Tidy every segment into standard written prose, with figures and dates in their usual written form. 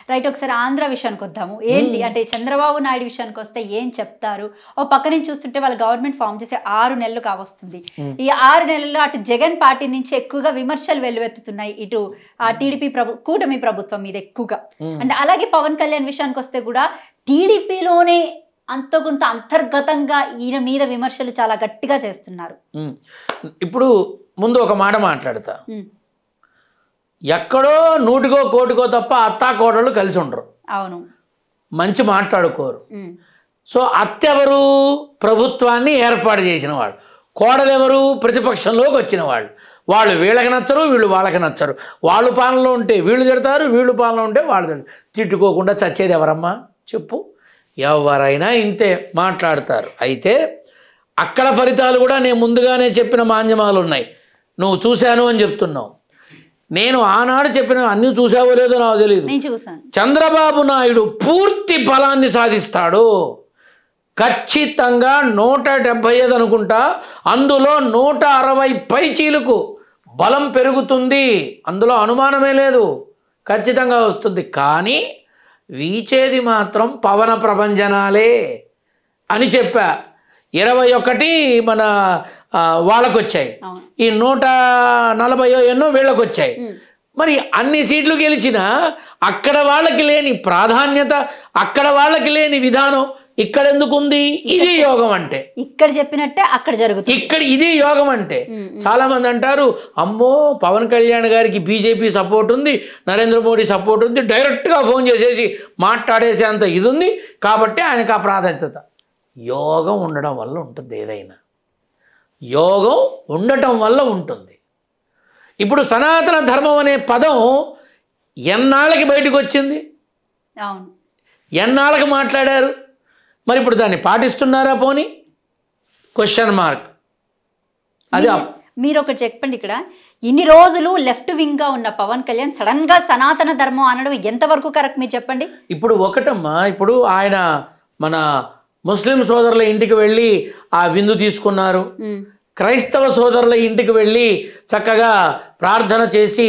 Right, ఒకసారి ఆంధ్ర విషయానికి వద్దాము. ఏంటి అంటే చంద్రబాబు నాయుడు విషయానికి వస్తే ఏం చెప్తారు? ఓ పక్క నుంచి చూస్తుంటే వాళ్ళ గవర్నమెంట్ ఫామ్ చేసి 6 నెలలు కావస్తుంది. ఈ 6 నెలల్లో అటు జగన్ పార్టీ నుంచి ఎక్కువగా విమర్శలు వెల్లువెత్తుతున్నాయి, ఇటు టీడీపీ కూటమి ప్రభుత్వం మీద ఎక్కువగా. అంటే అలాగే పవన్ కళ్యాణ్ విషయానికి వస్తే కూడా టీడీపీలోనే అంత కొంత అంతర్గతంగా ఈయన మీద విమర్శలు చాలా గట్టిగా చేస్తున్నారు. ఇప్పుడు ముందు ఒక మాట మాట్లాడతా. ఎక్కడో నూటికో కోటికో తప్ప అత్తా కోడళ్ళు కలిసి ఉండరు. అవును, మంచి మాట్లాడుకోరు. సో అత్తెవరు? ప్రభుత్వాన్ని ఏర్పాటు చేసిన వాళ్ళు. కోడలెవరు? ప్రతిపక్షంలోకి వచ్చిన వాళ్ళు. వాళ్ళు వీళ్ళకి నచ్చరు, వీళ్ళు వాళ్ళకి నచ్చరు. వాళ్ళు పాలనలో ఉంటే వీళ్ళు తిడతారు, వీళ్ళు పాలనలో ఉంటే వాళ్ళు తిడతారు. తిట్టుకోకుండా చచ్చేది ఎవరమ్మా చెప్పు? ఎవరైనా ఇంతే మాట్లాడతారు. అయితే అక్కడ ఫలితాలు కూడా నేను ముందుగానే చెప్పిన మాధ్యమాలు ఉన్నాయి. నువ్వు చూశాను అని చెప్తున్నావు. నేను ఆనాడు చెప్పిన అన్నీ చూసావో లేదో నాకు తెలియదు. చంద్రబాబు నాయుడు పూర్తి బలాన్ని సాధిస్తాడు. ఖచ్చితంగా 175 అనుకుంటా, అందులో 160 పైచీలకు బలం పెరుగుతుంది. అందులో అనుమానమే లేదు, ఖచ్చితంగా వస్తుంది. కానీ వీచేది మాత్రం పవన ప్రభంజనాలే అని చెప్పా. 21 మన వాళ్ళకు వచ్చాయి, ఈ 140 ఎన్నో వీళ్ళకి వచ్చాయి. మరి అన్ని సీట్లు గెలిచినా అక్కడ వాళ్ళకి లేని ప్రాధాన్యత, అక్కడ వాళ్ళకి లేని విధానం ఇక్కడ ఎందుకు ఉంది? ఇది యోగం అంటే. ఇక్కడ చెప్పినట్టే అక్కడ జరుగుతుంది. ఇక్కడ ఇది యోగం అంటే. చాలా మంది అంటారు, అమ్మో పవన్ కళ్యాణ్ గారికి బీజేపీ సపోర్ట్ ఉంది, నరేంద్ర మోడీ సపోర్ట్ ఉంది, డైరెక్ట్గా ఫోన్ చేసేసి మాట్లాడేసేంత ఇది ఉంది కాబట్టి ఆయనకు ఆ ప్రాధాన్యత. యోగం ఉండడం వల్ల ఉంటుంది. ఏదైనా యోగం ఉండటం వల్ల ఉంటుంది. ఇప్పుడు సనాతన ధర్మం అనే పదం ఎన్నాళ్ళకి బయటకు వచ్చింది? ఎన్నాళ్ళకి మాట్లాడారు? మరి ఇప్పుడు దాన్ని పాటిస్తున్నారా? పోనీ క్వశ్చన్ మార్క్. అది మీరు ఒకటి చెప్పండి, ఇక్కడ ఇన్ని రోజులు లెఫ్ట్ వింగ్ గా ఉన్న పవన్ కళ్యాణ్ సడన్ గా సనాతన ధర్మం అనడం ఎంతవరకు కరెక్ట్ మీరు చెప్పండి. ఇప్పుడు ఒకటమ్మా, ఇప్పుడు ఆయన మన ముస్లిం సోదరుల ఇంటికి వెళ్ళి ఆ విందు తీసుకున్నారు, క్రైస్తవ సోదరుల ఇంటికి వెళ్ళి చక్కగా ప్రార్థన చేసి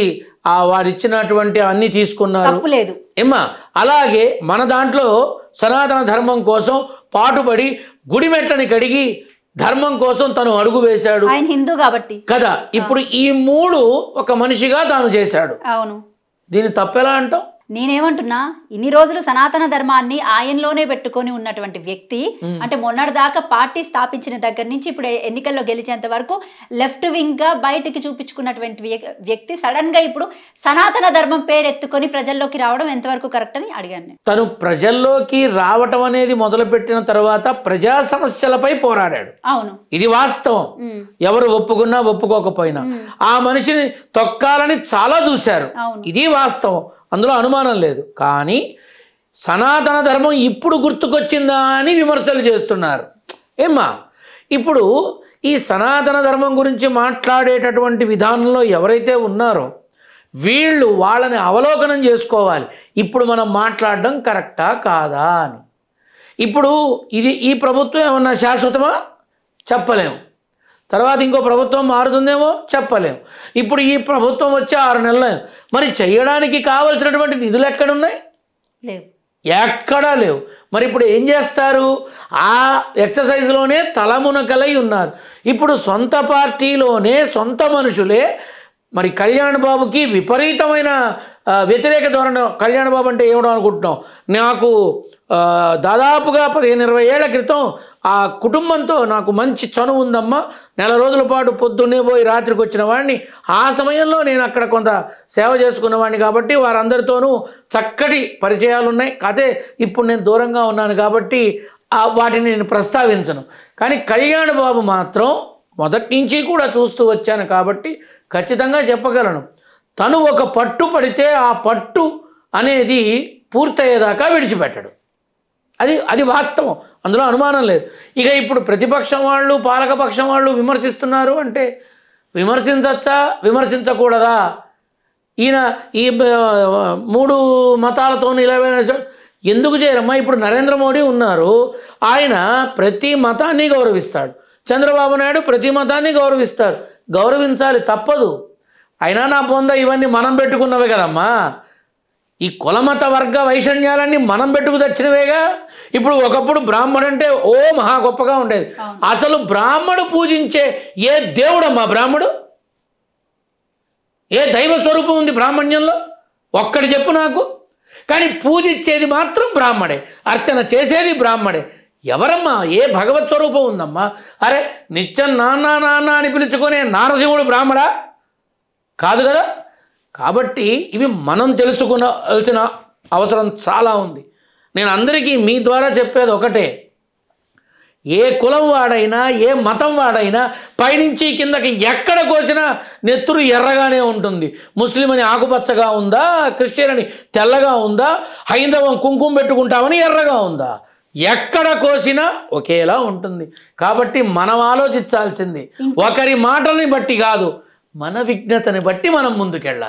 వారిచ్చినటువంటి అన్ని తీసుకున్నారు. ఏమ్మా, అలాగే మన దాంట్లో సనాతన ధర్మం కోసం పాటుపడి గుడిమెట్లని కడిగి ధర్మం కోసం తను అడుగు వేశాడు. ఆయన హిందూ కాబట్టి కదా. ఇప్పుడు ఈ 3 ఒక మనిషిగా తాను చేశాడు. అవును, దీన్ని తప్పెలా అంటాం? నేనేమంటున్నా, ఇన్ని రోజులు సనాతన ధర్మాన్ని ఆయనలోనే పెట్టుకొని ఉన్నటువంటి వ్యక్తి, అంటే మొన్నటిదాకా పార్టీ స్థాపించిన దగ్గర నుంచి ఇప్పుడు ఎన్నికల్లో గెలిచేంత వరకు లెఫ్ట్ వింగ్ గా బయటికి చూపించుకున్నటువంటి వ్యక్తి సడన్ గా ఇప్పుడు సనాతన ధర్మం పేరు ఎత్తుకొని ప్రజల్లోకి రావడం ఎంతవరకు కరెక్ట్ అని అడిగాను. తను ప్రజల్లోకి రావటం అనేది మొదలుపెట్టిన తర్వాత ప్రజా సమస్యలపై పోరాడాడు. అవును, ఇది వాస్తవం. ఎవరు ఒప్పుకున్నా ఒప్పుకోకపోయినా ఆ మనిషిని తొక్కాలని చాలా చూశారు. ఇది వాస్తవం, అందులో అనుమానం లేదు. కానీ సనాతన ధర్మం ఇప్పుడు గుర్తుకొచ్చిందా అని విమర్శలు చేస్తున్నారు. ఏమ్మా, ఇప్పుడు ఈ సనాతన ధర్మం గురించి మాట్లాడేటటువంటి విధానంలో ఎవరైతే ఉన్నారో వీళ్ళు వాళ్ళని అవలోకనం చేసుకోవాలి. ఇప్పుడు మనం మాట్లాడడం కరెక్టా కాదా అని. ఇప్పుడు ఈ ప్రభుత్వం ఏమన్నా శాశ్వతమా? చెప్పలేము. తర్వాత ఇంకో ప్రభుత్వం మారుతుందేమో చెప్పలేము. ఇప్పుడు ఈ ప్రభుత్వం వచ్చి 6 నెలలు, మరి చేయడానికి కావలసినటువంటి నిధులు ఎక్కడున్నాయి? ఎక్కడా లేవు. మరి ఇప్పుడు ఏం చేస్తారు? ఆ ఎక్సర్సైజ్లోనే తలమునకలై ఉన్నారు. ఇప్పుడు సొంత పార్టీలోనే సొంత మనుషులే మరి కళ్యాణ్ బాబుకి విపరీతమైన వ్యతిరేక ధోరణి. కళ్యాణ్ బాబు అంటే ఏమిటో అనుకుంటున్నాం? నాకు దాదాపుగా 15-20 ఏళ్ల క్రితం ఆ కుటుంబంతో నాకు మంచి చనువు ఉందమ్మా, నెల రోజుల పాటు పొద్దున్నే పోయి రాత్రికి వచ్చిన వాడిని, ఆ సమయంలో నేను అక్కడ కొంత సేవ చేసుకున్నవాడిని కాబట్టి వారందరితోనూ చక్కటి పరిచయాలు ఉన్నాయి. అదే ఇప్పుడు నేను దూరంగా ఉన్నాను కాబట్టి వాటిని నేను ప్రస్తావించను. కానీ కళ్యాణ్ బాబు మాత్రం మొదటి నుంచి కూడా చూస్తూ వచ్చాను కాబట్టి ఖచ్చితంగా చెప్పగలను. తను ఒక పట్టు పడితే ఆ పట్టు అనేది పూర్తయ్యేదాకా విడిచిపెట్టడు. అది వాస్తవం, అందులో అనుమానం లేదు. ఇక ఇప్పుడు ప్రతిపక్షం వాళ్ళు పాలకపక్షం వాళ్ళు విమర్శిస్తున్నారు అంటే విమర్శించచ్చా విమర్శించకూడదా? ఈయన ఈ 3 మతాలతో ఎందుకు చేయరమ్మా? ఇప్పుడు నరేంద్ర మోడీ ఉన్నారు, ఆయన ప్రతి మతాన్ని గౌరవిస్తాడు. చంద్రబాబు నాయుడు ప్రతి మతాన్ని గౌరవిస్తారు. గౌరవించాలి, తప్పదు. అయినా నా పొంద ఇవన్నీ మనం పెట్టుకున్నవే కదమ్మా. ఈ కులమత వర్గ వైషమ్యాలన్నీ మనం పెట్టుకు తెచ్చినవేగా. ఇప్పుడు ఒకప్పుడు బ్రాహ్మడు అంటే ఓ మహా గొప్పగా ఉండేది. అసలు బ్రాహ్మడు పూజించే ఏ దేవుడమ్మా బ్రాహ్మడు? ఏ దైవ స్వరూపం ఉంది బ్రాహ్మణ్యంలో? ఒక్కటి చెప్పు నాకు. కానీ పూజించేది మాత్రం బ్రాహ్మడే, అర్చన చేసేది బ్రాహ్మడే. ఎవరమ్మా? ఏ భగవత్ స్వరూపం ఉందమ్మా? అరే నిత్యం నాన్న నాన్న అని పిలుచుకునే నారసింహుడు బ్రాహ్మడా? కాదు కదా. కాబట్టి ఇవి మనం తెలుసుకోవాల్సిన అవసరం చాలా ఉంది. నేను అందరికీ మీ ద్వారా చెప్పేది ఒకటే, ఏ కులం వాడైనా ఏ మతం వాడైనా పైనుంచి కిందకి ఎక్కడ కోసినా నెత్తురు ఎర్రగానే ఉంటుంది. ముస్లిం అని ఆకుపచ్చగా ఉందా, క్రిస్టియన్ అని తెల్లగా ఉందా, హైందవం కుంకుమ పెట్టుకుంటామని ఎర్రగా ఉందా, ఎక్కడ కోసినా ఒకేలా ఉంటుంది. కాబట్టి మనం ఆలోచించాల్సింది ఒకరి మాటల్ని బట్టి కాదు, మన విజ్ఞతని బట్టి మనం ముందుకెళ్ళాలి.